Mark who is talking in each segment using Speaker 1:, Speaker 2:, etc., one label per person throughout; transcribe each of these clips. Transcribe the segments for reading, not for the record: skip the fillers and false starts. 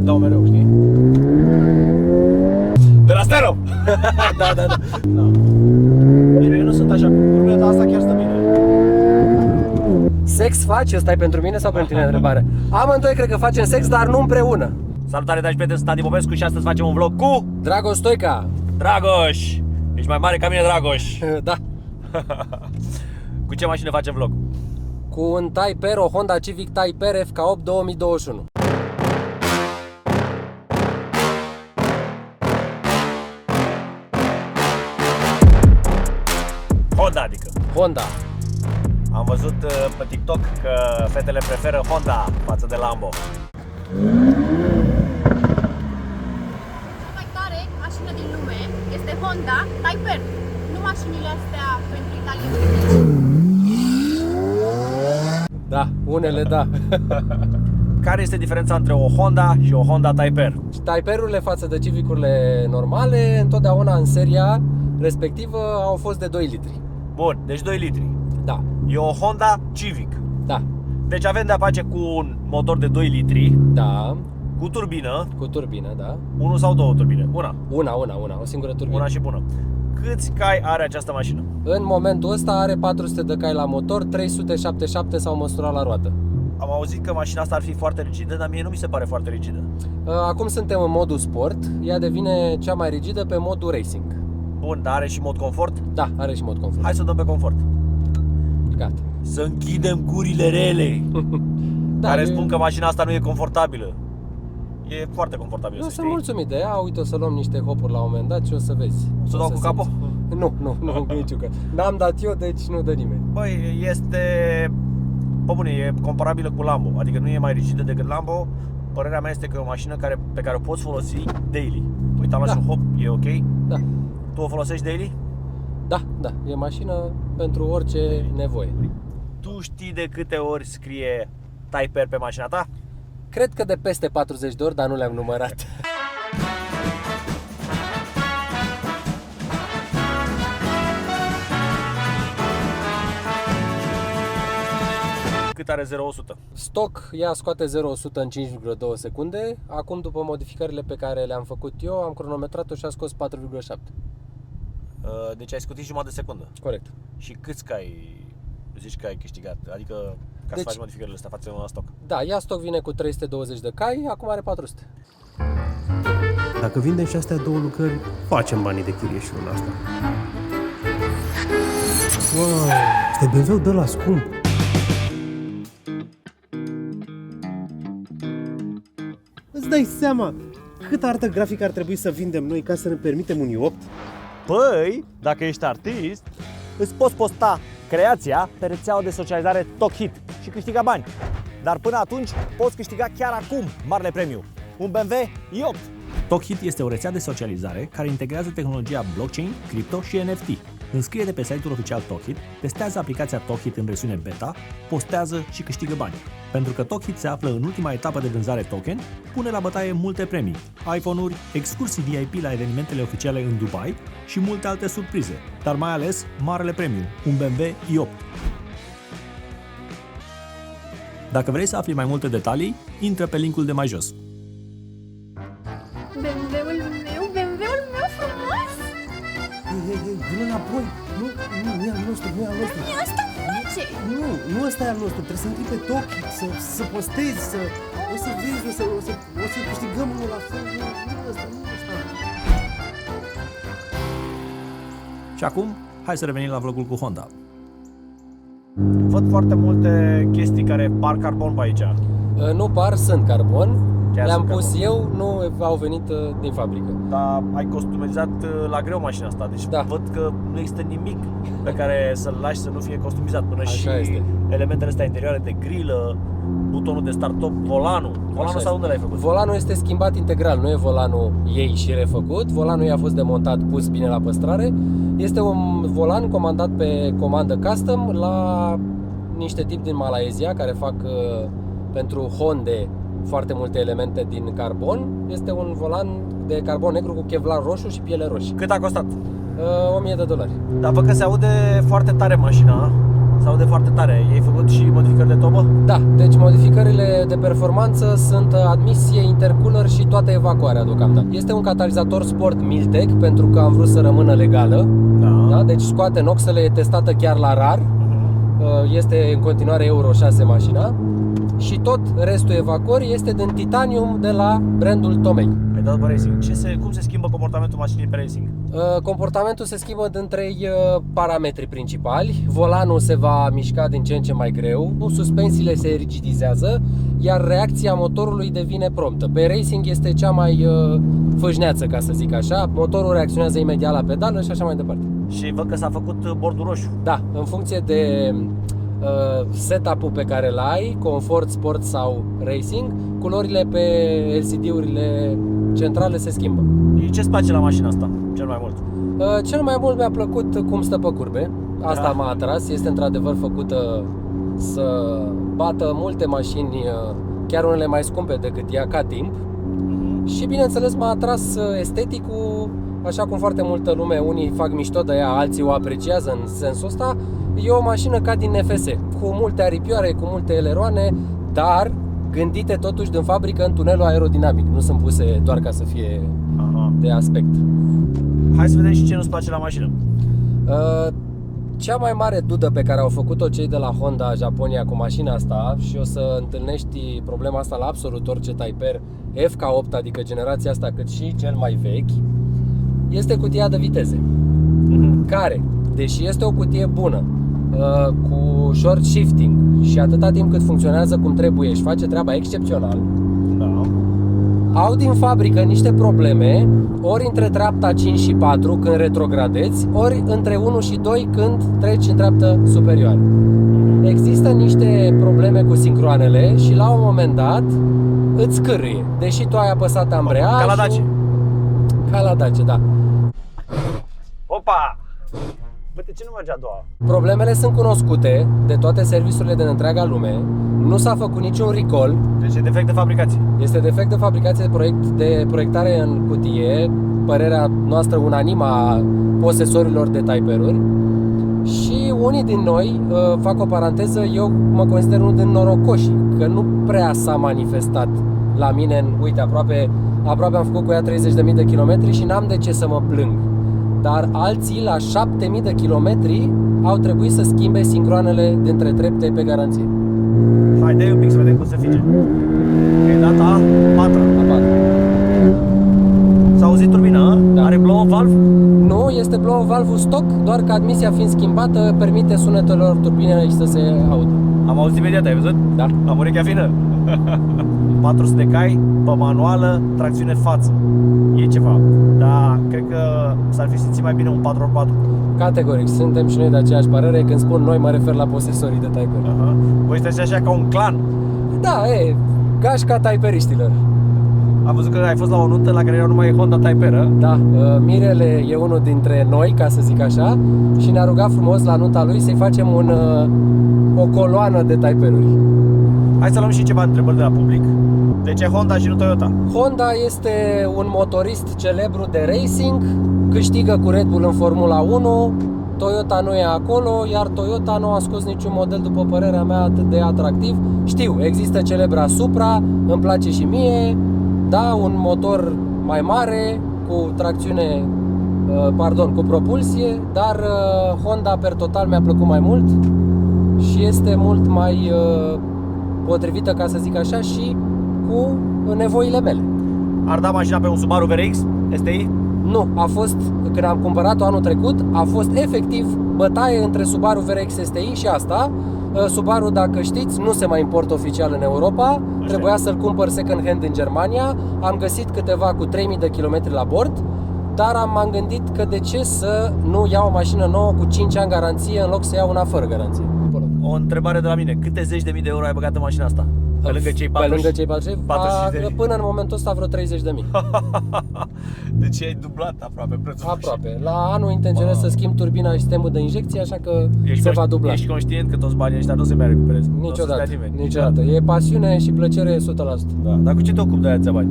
Speaker 1: dau mereu, știi? De la stereo!
Speaker 2: Da.
Speaker 1: Bine, eu nu sunt așa cu ruleta asta, chiar stă bine.
Speaker 2: Sex faci? Ăsta e pentru mine sau pentru tine întrebare? Amândoi cred că facem sex, dar nu împreună.
Speaker 1: Salutare, dragi prieteni, sunt Adi Popescu și astăzi facem un vlog cu
Speaker 2: Dragoș Stoica.
Speaker 1: Dragoș! Ești mai mare ca mine, Dragoș!
Speaker 2: Da.
Speaker 1: Cu ce mașină facem vlog?
Speaker 2: Cu un Type R, o Honda Civic Type R FK8 2021.
Speaker 1: Honda, adică.
Speaker 2: Honda.
Speaker 1: Am văzut pe TikTok că fetele preferă Honda față de Lambo.
Speaker 3: Cea mai tare mașină din lume este Honda Type R. Nu mașinile astea pentru italieni.
Speaker 2: Da, unele da.
Speaker 1: Care este diferența între o Honda și o Honda Type R?
Speaker 2: Type R-urile față de Civic-urile normale, întotdeauna în seria respectivă au fost de 2 litri.
Speaker 1: Bun, deci 2 litri.
Speaker 2: Da,
Speaker 1: E o Honda Civic.
Speaker 2: da,
Speaker 1: Deci avem de-a face cu un motor de 2 litri,
Speaker 2: da,
Speaker 1: cu turbină,
Speaker 2: cu turbină, da.
Speaker 1: 1 sau 2 turbine? Una.
Speaker 2: Una, o singură turbină.
Speaker 1: Una și bună. Câți cai are această mașină?
Speaker 2: În momentul ăsta are 400 de cai la motor, 377 s-au măsurat la roată.
Speaker 1: Am auzit că mașina asta ar fi foarte rigidă, dar mie nu mi se pare foarte rigidă.
Speaker 2: Acum suntem în modul sport, ea devine cea mai rigidă pe modul racing.
Speaker 1: Bun, dar are și mod confort?
Speaker 2: Da, are și mod confort.
Speaker 1: Hai să o dăm pe confort.
Speaker 2: Gata.
Speaker 1: Să închidem gurile rele
Speaker 2: Da,
Speaker 1: care spun că mașina asta nu e confortabilă. E foarte confortabilă,
Speaker 2: Eu
Speaker 1: să
Speaker 2: sunt
Speaker 1: știi.
Speaker 2: mulțumit de ea, uite, o să luăm niște hopuri la un moment dat și o să vezi.
Speaker 1: Să
Speaker 2: O
Speaker 1: dau cu capul?
Speaker 2: simți. Nu, niciun caz. N-am dat eu, deci nu dă nimeni.
Speaker 1: Băi, este... Pe bune, e comparabilă cu Lambo. Adică nu e mai rigidă decât Lambo. Părerea mea este că e o mașină pe care o poți folosi daily. Uite, am luat și un hop, e ok?
Speaker 2: Da,
Speaker 1: Tu o folosești daily?
Speaker 2: da, e mașină pentru orice nevoie.
Speaker 1: Tu știi de câte ori scrie Type R pe mașina ta?
Speaker 2: Cred că de peste 40 de ori, dar nu le-am numărat.
Speaker 1: Cât are 0-100?
Speaker 2: Stock, ea scoate 0-100 în 5,2 secunde. Acum, după modificările pe care le-am făcut eu, am cronometrat-o și a scos 4,7.
Speaker 1: Deci ai scutit jumătate de secundă.
Speaker 2: Corect.
Speaker 1: Și câți cai zici că ai câștigat? Adică ca să
Speaker 2: Deci-
Speaker 1: faci modificările astea față de la stock.
Speaker 2: Da, ea stock vine cu 320 de cai, acum are 400.
Speaker 4: Dacă vindem și astea două lucrări, facem banii de chirie și luna asta. Wow, este BMW de la scump. Îți dai seama cât artă grafică ar trebui să vindem noi ca să ne permitem un i8?
Speaker 1: Păi, dacă ești artist, îți poți posta creația pe rețeaua de socializare TalkHit și câștiga bani. Dar până atunci poți câștiga chiar acum marele premiu, un BMW i8.
Speaker 5: TalkHit este o rețea de socializare care integrează tehnologia blockchain, cripto și NFT. Înscrie-te pe site-ul oficial TalkHit, testează aplicația TalkHit în versiune beta, postează și câștigă bani. Pentru că TalkHit se află în ultima etapă de vânzare token, pune la bătaie multe premii, iPhone-uri, excursii VIP la evenimentele oficiale în Dubai și multe alte surprize, dar mai ales marele premiu, un BMW i8. Dacă vrei să afli mai multe detalii, intră pe linkul de mai jos.
Speaker 3: BMW-ul meu frumos!
Speaker 4: Hei, vină înapoi! Nu e al nostru, nu e al nostru!
Speaker 3: Mie asta îmi place!
Speaker 4: Nu ăsta e al nostru, trebuie să intri pe TalkHit, să postezi, o să vezi, o să câștigăm unul la fel, nu ăsta.
Speaker 5: Și acum, hai să revenim la vlogul cu Honda.
Speaker 1: Văd foarte multe chestii care par carbon pe aici.
Speaker 2: Nu par, sunt carbon.
Speaker 1: Chiar
Speaker 2: Le-am
Speaker 1: sunt
Speaker 2: pus
Speaker 1: carbon.
Speaker 2: eu, nu au venit din fabrică.
Speaker 1: Dar ai customizat la greu mașina asta, deci
Speaker 2: Da.
Speaker 1: văd că nu există nimic pe care să-l lași să nu fie customizat. Până
Speaker 2: Așa
Speaker 1: și
Speaker 2: este.
Speaker 1: elementele astea interioare de grilă, butonul de start-top, volanul. Volanul
Speaker 2: Așa
Speaker 1: ăsta
Speaker 2: este.
Speaker 1: unde l-ai făcut?
Speaker 2: Volanul este schimbat integral, nu e volanul ei și refăcut. Volanul i-a fost demontat, pus bine la păstrare. Este un volan comandat pe comandă custom la niște tipi din Malaezia care fac pentru Honda foarte multe elemente din carbon. Este un volan de carbon negru cu kevlar roșu și piele roșie.
Speaker 1: Cât a costat?
Speaker 2: $1000.
Speaker 1: Dar văd că se aude foarte tare mașina. Se aude foarte tare. Ai făcut și modificări de tobă?
Speaker 2: Da, deci modificările de performanță sunt admisie, intercooler și toată evacuarea deocamdată. Este un catalizator sport Miltec pentru că am vrut să rămână legală. Da? Deci scoate noxele, e testată chiar la rar. Este în continuare Euro 6 mașina. Și tot restul evacuării este din titanium de la brandul Tomei.
Speaker 1: Ai dat pe racing. Cum se schimbă comportamentul mașinii pe racing?
Speaker 2: Comportamentul se schimbă din 3 parametri principali. Volanul se va mișca din ce în ce mai greu, suspensiile se rigidizează, iar reacția motorului devine promptă. Pe racing este cea mai fâșneață, ca să zic așa. Motorul reacționează imediat la pedală și așa mai departe.
Speaker 1: Și văd că s-a făcut bordul roșu.
Speaker 2: Da, în funcție de setup-ul pe care îl ai, confort, sport sau racing, culorile pe LCD-urile centrale se schimbă.
Speaker 1: Ce-ți place la mașina asta cel mai mult?
Speaker 2: Cel mai mult mi-a plăcut cum stă pe curbe. Asta m-a atras. Este într-adevăr făcută să bată multe mașini, chiar unele mai scumpe decât ea, ca timp. Și bineînțeles m-a atras esteticul, așa cum foarte multă lume, unii fac mișto de ea, alții o apreciază în sensul ăsta. E o mașină ca din NFS, cu multe aripioare, cu multe eleroane, dar gândite totuși din fabrică în tunelul aerodinamic. Nu sunt puse doar ca să fie de aspect.
Speaker 1: Hai să vedem și ce nu-ți place la mașină.
Speaker 2: Cea mai mare dudă pe care au făcut-o cei de la Honda Japonia cu mașina asta, și o să întâlnești problema asta la absolut orice Type-R FK8, adică generația asta, cât și cel mai vechi, este cutia de viteze, care, deși este o cutie bună, cu short shifting și atâta timp cât funcționează cum trebuie și face treaba excepțional, au din fabrică niște probleme, ori între treapta 5 și 4 când retrogradezi, ori între 1 și 2 când treci în treaptă superioară. Există niște probleme cu sincroanele și la un moment dat îți scârâie, deși tu ai apăsat ambreiajul.
Speaker 1: Ca la Dacia.
Speaker 2: Ca la Dacia, da.
Speaker 1: Opa! Bă, de ce nu merge a doua?
Speaker 2: Problemele sunt cunoscute de toate serviciurile din întreaga lume. Nu s-a făcut niciun recall.
Speaker 1: Deci e defect de fabricație.
Speaker 2: Este defect de fabricație de proiectare în cutie, părerea noastră unanimă a posesorilor de Type-R-uri. Și unii din noi, fac o paranteză, eu mă consider unul din norocoși, că nu prea s-a manifestat la mine. Uite, aproape am făcut cu ea 30.000 de kilometri și n-am de ce să mă plâng. Dar alții la 7.000 de kilometri au trebuit să schimbe sincroanele dintre trepte pe garanție.
Speaker 1: Hai, dă-i un pic să vedem cum se fige. E data a 4. S-a auzit turbina,
Speaker 2: Da.
Speaker 1: Are blow-off valve?
Speaker 2: Nu, este blow valve stock, doar că admisia fiind schimbată permite sunetelor turbinei să se audă.
Speaker 1: Am auzit imediat, ai văzut?
Speaker 2: Da.
Speaker 1: Am urechea fină. 400 de cai, pe manuală, tracțiune față. E ceva. Dar cred că s-ar fi simțit mai bine un 4x4.
Speaker 2: Categoric, suntem și noi de aceeași părere. Când spun noi, mă refer la posesorii de Type-R.
Speaker 1: Voi sunteți așa ca un clan.
Speaker 2: Da, gașca Type-riștilor.
Speaker 1: Am văzut că ai fost la o nuntă la care erau numai Honda Type-R.
Speaker 2: Da, Mirele e unul dintre noi, ca să zic așa, și ne-a rugat frumos la nunta lui să-i facem o coloană de Type-R-uri.
Speaker 1: Hai să luăm și ceva întrebări de la public. De ce Honda și nu Toyota?
Speaker 2: Honda este un motorist celebru de racing, câștigă cu Red Bull în Formula 1, Toyota nu e acolo, iar Toyota nu a scos niciun model, după părerea mea, atât de atractiv. Știu, există celebra Supra, îmi place și mie, da, un motor mai mare, cu tracțiune, cu propulsie, dar Honda per total mi-a plăcut mai mult și este mult mai potrivită, ca să zic așa, și cu nevoile mele.
Speaker 1: Ar da mașina pe un Subaru VRX STI?
Speaker 2: Nu, a fost, când am cumpărat-o anul trecut, a fost efectiv bătaie între Subaru VRX STI și asta. Subaru, dacă știți, nu se mai importă oficial în Europa. Trebuia să-l cumpăr second hand în Germania. Am găsit câteva cu 3000 de kilometri la bord, dar m-am gândit că de ce să nu iau o mașină nouă cu 5 ani garanție în loc să iau una fără garanție.
Speaker 1: O întrebare de la mine. Câte zeci de mii de euro ai băgat în mașina asta? Pe lângă cei 40,
Speaker 2: Pe lângă cei 40,
Speaker 1: 40.000.
Speaker 2: până în momentul ăsta vreo 30.000.
Speaker 1: Deci ai dublat aproape prețul.
Speaker 2: Aproape. La anul intenționez să schimb turbina și sistemul de injecție, așa că se va dubla.
Speaker 1: Ești conștient că toți banii ăștia nu se mai recuperezi.
Speaker 2: Niciodată,
Speaker 1: Nu o să-ți dea nimeni.
Speaker 2: niciodată. E pasiune și plăcere 100%.
Speaker 1: Da. Dar cu ce te ocupi de aia bani?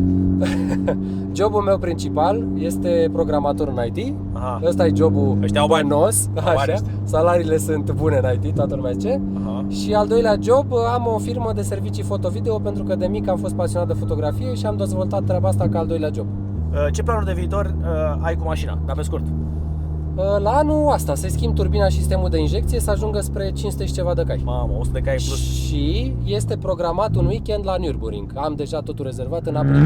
Speaker 2: Jobul meu principal este programator în IT.
Speaker 1: Aha.
Speaker 2: Ăsta e jobul
Speaker 1: Ăștia au bani.
Speaker 2: bănos,
Speaker 1: Au bani
Speaker 2: așa.
Speaker 1: ăștia.
Speaker 2: Salariile sunt bune în IT, toată lumea zice.
Speaker 1: Aha.
Speaker 2: Și al doilea job, am o firmă de servicii foto-video pentru că de mic am fost pasionat de fotografie și am dezvoltat treaba asta ca al doilea job.
Speaker 1: Ce planuri de viitor ai cu mașina? Dar pe scurt.
Speaker 2: La anul asta, să schimb turbina și sistemul de injecție să ajungă spre 500 și ceva de cai.
Speaker 1: Mamă, 100 de cai plus.
Speaker 2: Și este programat un weekend la Nürburgring. Am deja totul rezervat în aprilie.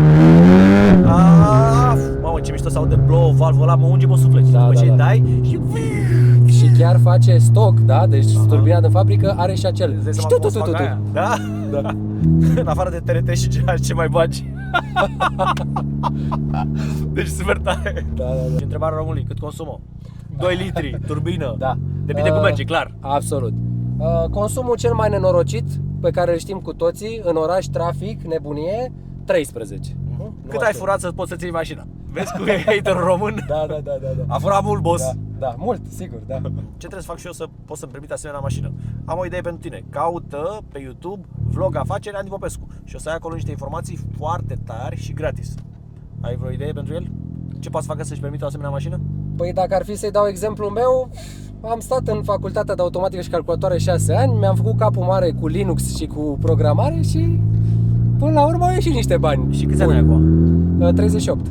Speaker 1: Mamă, ce mișto să aude blow valvul ăla, mă unge-mă suflet.
Speaker 2: Da,
Speaker 1: După
Speaker 2: da,
Speaker 1: ce
Speaker 2: da.
Speaker 1: dai și...
Speaker 2: Și chiar face stoc, da? Deci turbina de fabrică are și acel.
Speaker 1: Îți dai
Speaker 2: Și
Speaker 1: seama cum o să
Speaker 2: tu.
Speaker 1: facă aia? Da?
Speaker 2: Da.
Speaker 1: În afară de TRT și ce mai bagi? Deci super tare.
Speaker 2: Da, da, da.
Speaker 1: Și întrebarea românului, cât consumă? 2 litri, turbină.
Speaker 2: Da.
Speaker 1: Depinde cum merge, clar.
Speaker 2: Absolut. Consumul cel mai nenorocit pe care îl știm cu toții în oraș, trafic, nebunie, 13. Nu
Speaker 1: Cât
Speaker 2: mai
Speaker 1: ai
Speaker 2: știu.
Speaker 1: furat să poți să ții mașina? Vezi cum e haterul român?
Speaker 2: Da, da, da, da, da.
Speaker 1: A furat mult, boss.
Speaker 2: Da, da, mult, sigur, da.
Speaker 1: Ce trebuie să fac și eu să pot să-mi permit asemenea mașină? Am o idee pentru tine. Caută pe YouTube vlog afaceri Andy Popescu și o să ai acolo niște informații foarte tari și gratis. Ai vreo idee pentru el? Ce poate să facă să-și permită o asemenea mașină?
Speaker 2: Păi dacă ar fi să-i dau exemplul meu, am stat în facultatea de automatică și calculatoare 6 ani, mi-am făcut capul mare cu Linux și cu programare și până la urmă au ieșit niște bani.
Speaker 1: Și câți ani ai acum?
Speaker 2: 38.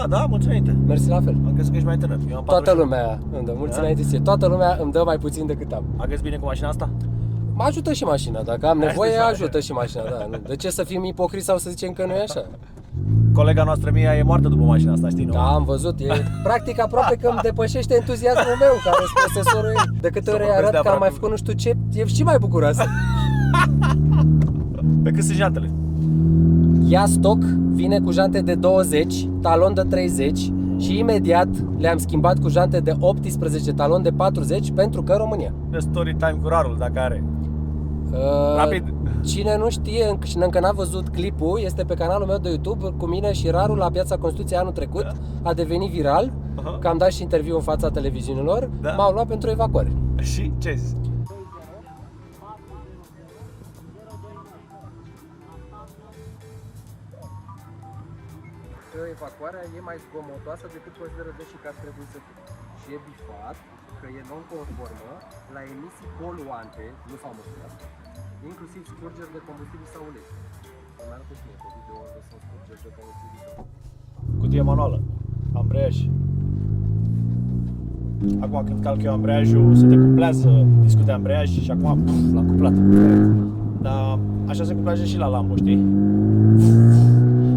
Speaker 1: Da, mulțumesc.
Speaker 2: Mersi la fel.
Speaker 1: Am crezut că ești mai tânăr. Eu am
Speaker 2: Toată
Speaker 1: 48.
Speaker 2: lumea îmi dă, mulți
Speaker 1: Da?
Speaker 2: înainte ție, toată lumea îmi dă mai puțin decât am.
Speaker 1: Agăți bine cu mașina asta?
Speaker 2: Mă ajută și mașina, dacă am nevoie,
Speaker 1: Asta e
Speaker 2: ajută și mașina, da. Nu. De ce să fim ipocriți sau să zicem că nu e așa?
Speaker 1: Colega noastră Mia e moartă după mașina asta, știi, nu?
Speaker 2: Da, am văzut, e practic aproape că îmi depășește entuziasmul meu, care este posesorul ei. De câte
Speaker 1: Să
Speaker 2: ori îi
Speaker 1: vorbesc
Speaker 2: arăt
Speaker 1: de
Speaker 2: că am
Speaker 1: aproape.
Speaker 2: mai făcut nu știu ce, e și mai bucuroasă.
Speaker 1: Pe cât sunt jantele?
Speaker 2: Ia stoc, vine cu jante de 20, talon de 30 și imediat le-am schimbat cu jante de 18, talon de 40 pentru că România.
Speaker 1: De story time cu rarul, dacă are. Rapid.
Speaker 2: Cine nu știe și încă n-a văzut clipul, este pe canalul meu de YouTube cu mine și Rarul la Piața Constituției anul trecut. A devenit viral, că am dat și interviu în fața televiziunilor.
Speaker 1: Da.
Speaker 2: M-au luat pentru evacuare.
Speaker 1: Și ce ai zis?
Speaker 2: Că evacuarea e mai zgomotoasă decât consideră deși că ar trebui să fie. Și e bifat că e non-conformă la emisii poluante, nu s-au măsurat, inclusiv scurgeri de combustibil sau ulei. Îmi arată și mie pe video unde sunt scurgeri de combustibil sau ulei.
Speaker 1: Cutie manuală, ambreiaj. Acum când calc eu ambreiajul, se decuplează discul de ambreiaj și acum l-am cuplat. Dar așa se cuplează și la Lambo, știi?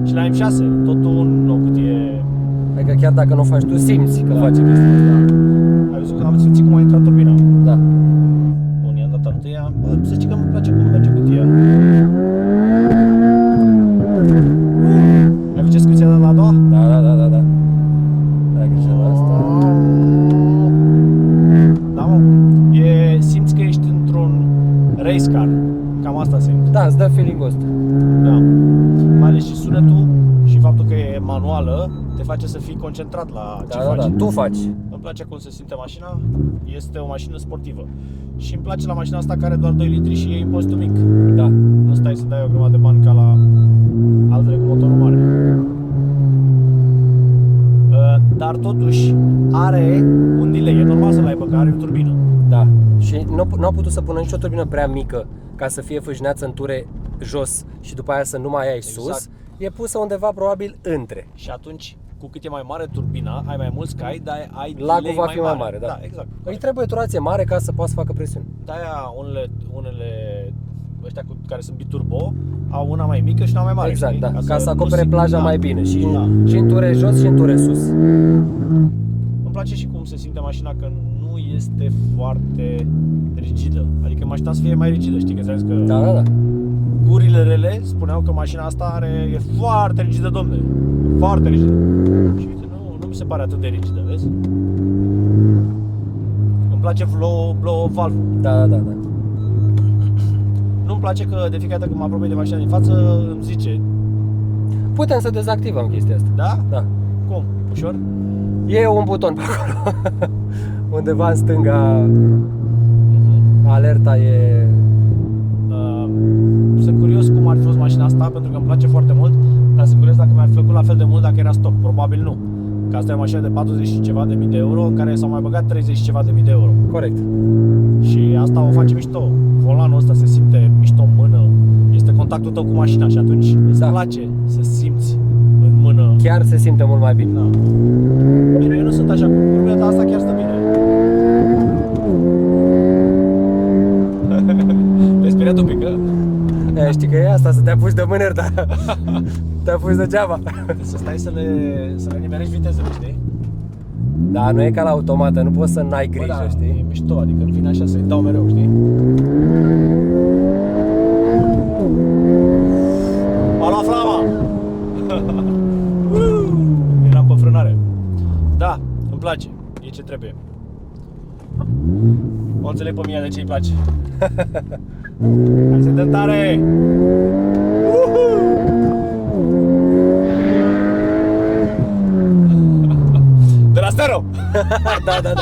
Speaker 1: Și la M6, tot o cutie.
Speaker 2: Adică chiar dacă nu o faci tu, simți că face chestia asta.
Speaker 1: Ai văzut că am simțit cum a intrat turbina?
Speaker 2: Da.
Speaker 1: Bun, i-am dat întâia. Bă, să știi că îmi place cum merge cutia. Ai văzut ce scuția de la a doua?
Speaker 2: Da, da, da, da, da. Ai grijă la asta.
Speaker 1: Da, mă. Simți că ești într-un race car. Cam asta simt.
Speaker 2: Da, îți dă feeling-ul ăsta.
Speaker 1: Da. Mai ales și sunetul și faptul că e manuală te face să fii concentrat la ce
Speaker 2: Da,
Speaker 1: faci.
Speaker 2: da, da, tu faci.
Speaker 1: Îmi place cum se simte mașina. Este o mașină sportivă. Și îmi place la mașina asta care are doar 2 litri și e impozitul mic.
Speaker 2: Da.
Speaker 1: Nu stai să dai o grămadă de bani ca la altele cu motorul mare. Dar totuși are un delay. E normal să-l aibă, că are o turbină.
Speaker 2: Da. Și nu au putut să pună nicio turbină prea mică ca să fie fâșneață în ture jos și după aia să nu mai ai sus.
Speaker 1: Exact.
Speaker 2: E pusă undeva probabil între.
Speaker 1: Și atunci, cu cât e mai mare turbina, ai mai mulți cai, dar ai
Speaker 2: Lagul
Speaker 1: delay
Speaker 2: va fi mai mare, da.
Speaker 1: Da, exact.
Speaker 2: Îi trebuie turație mare ca să poată să facă presiune.
Speaker 1: De-aia unele ăștia care sunt biturbo au una mai mică și una mai mare.
Speaker 2: Exact,
Speaker 1: știi?
Speaker 2: da. Ca să
Speaker 1: nu
Speaker 2: acopere
Speaker 1: simt-
Speaker 2: plaja
Speaker 1: da.
Speaker 2: mai bine. Și,
Speaker 1: Da.
Speaker 2: și în ture jos și în ture sus.
Speaker 1: Îmi place și cum se simte mașina, că nu este foarte rigidă. Adică mașina să fie mai rigidă, știi? Că ți-am zis că
Speaker 2: Da, da, da.
Speaker 1: gurile rele spuneau că mașina asta e foarte rigidă, domne. Foarte rigidă. Și uite, nu mi se pare atât de rigidă, vezi? Îmi place blow valve.
Speaker 2: Da, da, da, da.
Speaker 1: nu-mi place că de fiecare dată când mă apropie de mașina din față îmi zice,
Speaker 2: Putem să dezactivăm chestia asta.
Speaker 1: da?
Speaker 2: Da.
Speaker 1: Cum? Ușor?
Speaker 2: E un buton pe acolo. Undeva în stânga alerta e...
Speaker 1: Sunt curios cum ar fi fost mașina asta, pentru că îmi place foarte mult, dar sunt curios dacă mi-ar fi plăcut la fel de mult dacă era stock. Probabil nu. Că asta e o mașină de 40 și ceva de mii de euro, în care s-au mai băgat 30 și ceva de mii de euro.
Speaker 2: Corect.
Speaker 1: Și asta o face mișto. Volanul ăsta se simte mișto în mână. Este contactul tău cu mașina și atunci îți place să simți în mână.
Speaker 2: Chiar se simte mult mai bine.
Speaker 1: Da. Bine, eu nu sunt așa cu curvea, dar asta chiar stă bine. Te-ai speriat un pic, că?
Speaker 2: Știi că e asta, să te apuci de mâneri, dar te apuci degeaba.
Speaker 1: Să stai să le nimerești vitezele, știi?
Speaker 2: Da, nu e ca la automată, nu poți să n-ai grijă,
Speaker 1: Bă, da,
Speaker 2: știi?
Speaker 1: E mișto, adică nu vine așa să-i dau mereu, știi? A luat flama! Eram pe frânare. Da, îmi place, e ce trebuie. O înțeleg pe mine de ce îi place. Hai să dăm tare! De la stereo!
Speaker 2: Da.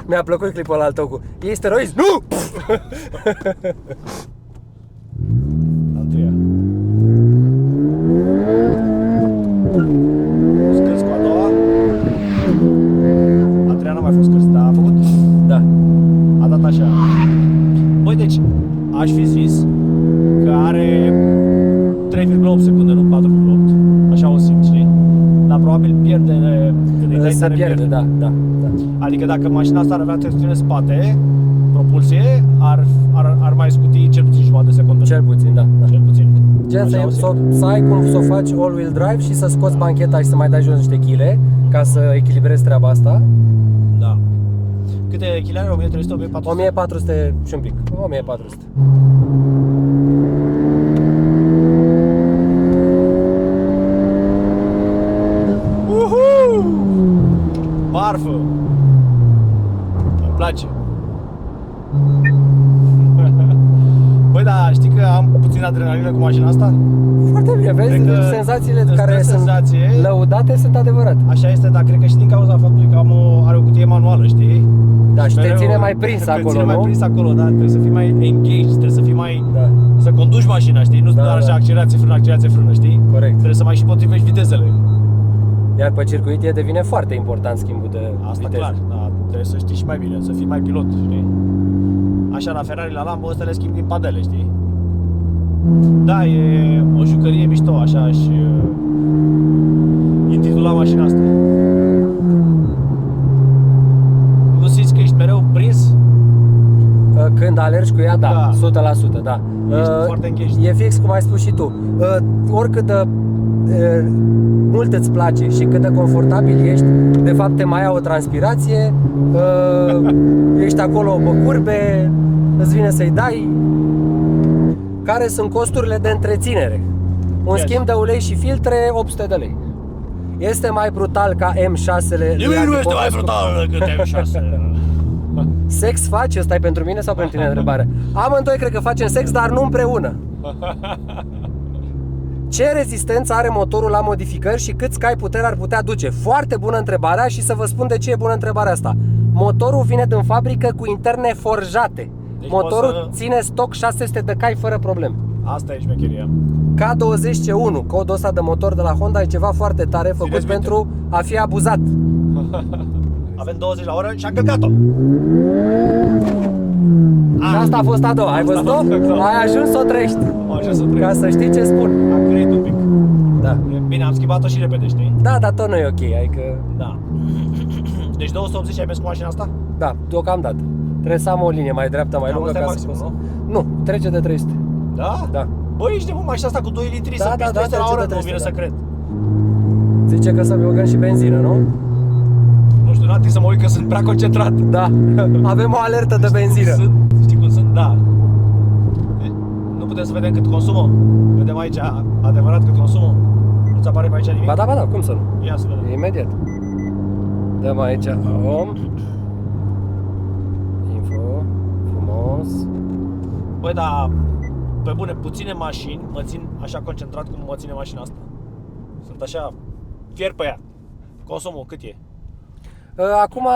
Speaker 2: Mi-a plăcut clipul ăla al tău cu "Ei steroizi?" Nu!
Speaker 1: A treia. Scârți cu a doua. A treia n-a mai fost scârți, dar a făcut.
Speaker 2: Da.
Speaker 1: A dat așa. Băi, deci aș fi zis că are 3,8 secunde, nu 4,8. Așa o simt, știi? Dar probabil pierde când îi dai
Speaker 2: Se
Speaker 1: tare,
Speaker 2: pierde, da.
Speaker 1: Adică dacă mașina asta ar avea tracțiune în spate, propulsie, ar mai scuti cel puțin jumătate de secundă.
Speaker 2: Cel puțin, da.
Speaker 1: Cel puțin.
Speaker 2: Gen
Speaker 1: Așa o simt.
Speaker 2: să ai cum să o faci all-wheel drive și să scoți bancheta și să mai dai jos niște chile ca să echilibrezi treaba asta.
Speaker 1: Da. Câte kg are? 1300, 1400?
Speaker 2: 1400 și un pic. 1400.
Speaker 1: Marfă! Îmi place. Băi, da, știi că am puțin adrenalină cu mașina asta?
Speaker 2: Foarte bine, vezi?
Speaker 1: Cred că
Speaker 2: Senzațiile
Speaker 1: îți
Speaker 2: care
Speaker 1: dă
Speaker 2: sunt
Speaker 1: senzație.
Speaker 2: lăudate sunt adevărate.
Speaker 1: Așa este, dar cred că și din cauza faptului că are o cutie manuală, știi?
Speaker 2: Da, și te
Speaker 1: mereu-
Speaker 2: ține mai prins
Speaker 1: te
Speaker 2: acolo,
Speaker 1: ține mai
Speaker 2: nu?
Speaker 1: prins acolo, da, trebuie să fii mai engaged, trebuie să fii mai...
Speaker 2: Da.
Speaker 1: Să conduci mașina, știi? Nu
Speaker 2: Da,
Speaker 1: doar așa
Speaker 2: da.
Speaker 1: accelerație, frână, știi?
Speaker 2: Corect.
Speaker 1: Trebuie să mai și potrivești vitezele.
Speaker 2: Iar pe circuit devine foarte important schimbul de
Speaker 1: Asta
Speaker 2: viteză.
Speaker 1: clar, da, trebuie să știi și mai bine, să fii mai pilot, știi? Așa la Ferrari, la Lambo, ăsta le schimbi din padele, știi? Da, e o jucărie mișto, așa aș intitula mașina asta. Nu simți că ești mereu prins?
Speaker 2: Când alergi cu ea, da, 100%, da.
Speaker 1: Ești foarte engaged.
Speaker 2: E fix cum ai spus și tu. Oricât de mult îți place și cât de confortabil ești, de fapt te mai ia o transpirație, ești acolo pe curbe, îți vine să-i dai. Care sunt costurile de întreținere? Un
Speaker 1: Yes.
Speaker 2: schimb de ulei și filtre, 800 de lei. Este mai brutal ca M6-le?
Speaker 1: Nimic nu este mai brutal decât M6.
Speaker 2: Sex faci? Ăsta e pentru mine sau pentru tine întrebarea? Amândoi cred că facem sex, dar nu împreună. Ce rezistență are motorul la modificări și cât cai putere ar putea duce? Foarte bună întrebarea și să vă spun de ce e bună întrebarea asta. Motorul vine din fabrică cu interne forjate.
Speaker 1: Deci
Speaker 2: Motorul
Speaker 1: poți
Speaker 2: ține stoc 600 de cai fără probleme.
Speaker 1: Asta e șmecheria.
Speaker 2: K20C1, codul ăsta de motor de la Honda, e ceva foarte tare făcut
Speaker 1: Țineți minte.
Speaker 2: pentru a fi abuzat.
Speaker 1: Avem 20 la oră și am călcat-o.
Speaker 2: Și asta a fost a doua, ai văzut-o? Ai ajuns să o trăiești.
Speaker 1: Am ajuns să
Speaker 2: Ca
Speaker 1: trec.
Speaker 2: să știi ce spun.
Speaker 1: Am creit un pic.
Speaker 2: Da.
Speaker 1: Bine, am schimbat-o și repede, știi?
Speaker 2: Da, dar tot nu e ok, adică...
Speaker 1: Da. Deci 280 ai mers cu mașina asta?
Speaker 2: Da, deocamdată. Trebuie să am o linie mai dreaptă, mai
Speaker 1: Cam
Speaker 2: lungă
Speaker 1: asta e
Speaker 2: ca
Speaker 1: maximum,
Speaker 2: să...
Speaker 1: nu?
Speaker 2: Nu, trece de 300.
Speaker 1: Da?
Speaker 2: Da.
Speaker 1: Băi, ești nebun, mașina asta cu 2 litri
Speaker 2: Da,
Speaker 1: să
Speaker 2: da,
Speaker 1: piși
Speaker 2: da,
Speaker 1: 300 la
Speaker 2: trece
Speaker 1: oră,
Speaker 2: de
Speaker 1: nu
Speaker 2: 300,
Speaker 1: vine
Speaker 2: da.
Speaker 1: să cred.
Speaker 2: Zice că să băgăm și benzină, nu?
Speaker 1: Nu știu, n-am timp să mă uit că sunt prea concentrat.
Speaker 2: Da. Avem o alertă de
Speaker 1: Știi cum
Speaker 2: benzină.
Speaker 1: sunt? Știi cum sunt? Da. Nu putem să vedem cât consumă? Vedem aici adevărat cât consumă? Nu-ți apare pe aici nimic?
Speaker 2: Ba da, cum să nu?
Speaker 1: Ia să vedem.
Speaker 2: Imediat. Dăm aici om. Info. Frumos.
Speaker 1: Băi, da, pe bune, puține mașini mă țin așa concentrat cum mă ține mașina asta. Sunt așa, fier pe ea. Consumul cât e?
Speaker 2: Acum,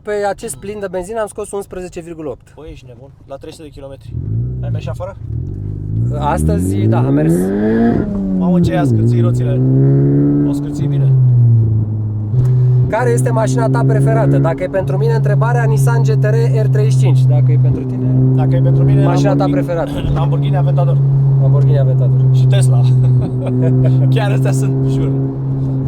Speaker 2: pe acest plin de benzină am scos 11,8.
Speaker 1: Băi, ești nebun, la 300 de kilometri. Ai mers și afară?
Speaker 2: Astăzi, da, am mers.
Speaker 1: Mamă, ce ai scârții roțile? O scârții bine.
Speaker 2: Care este mașina ta preferată? Dacă e pentru mine, întrebarea Nissan GT-R R35. Dacă e pentru tine,
Speaker 1: Dacă e pentru mine,
Speaker 2: mașina ta
Speaker 1: Lamborghini-
Speaker 2: preferată.
Speaker 1: Lamborghini Aventador
Speaker 2: Lamborghini Aventador.
Speaker 1: și Tesla. Chiar astea sunt, jur.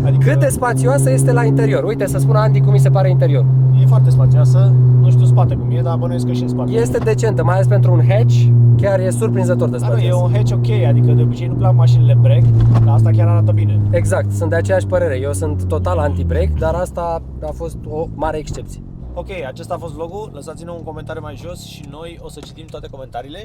Speaker 1: Adică
Speaker 2: Cât de spațioasă este la interior? Uite, să spună Andy cum mi se pare interior.
Speaker 1: e foarte spațioasă, nu știu în spate cum e, dar bănuiesc că și în spate.
Speaker 2: Este decentă, mai ales pentru un hatch. Chiar e surprinzător de
Speaker 1: Dar nu, e
Speaker 2: spațioasă.
Speaker 1: un hatch ok, adică de obicei nu plac mașinile break, dar asta chiar arată bine.
Speaker 2: Exact, sunt de aceeași părere. Eu sunt total anti-brake, dar asta a fost o mare excepție.
Speaker 1: Ok, acesta a fost vlogul, lăsați-ne un comentariu mai jos și noi o să citim toate comentariile.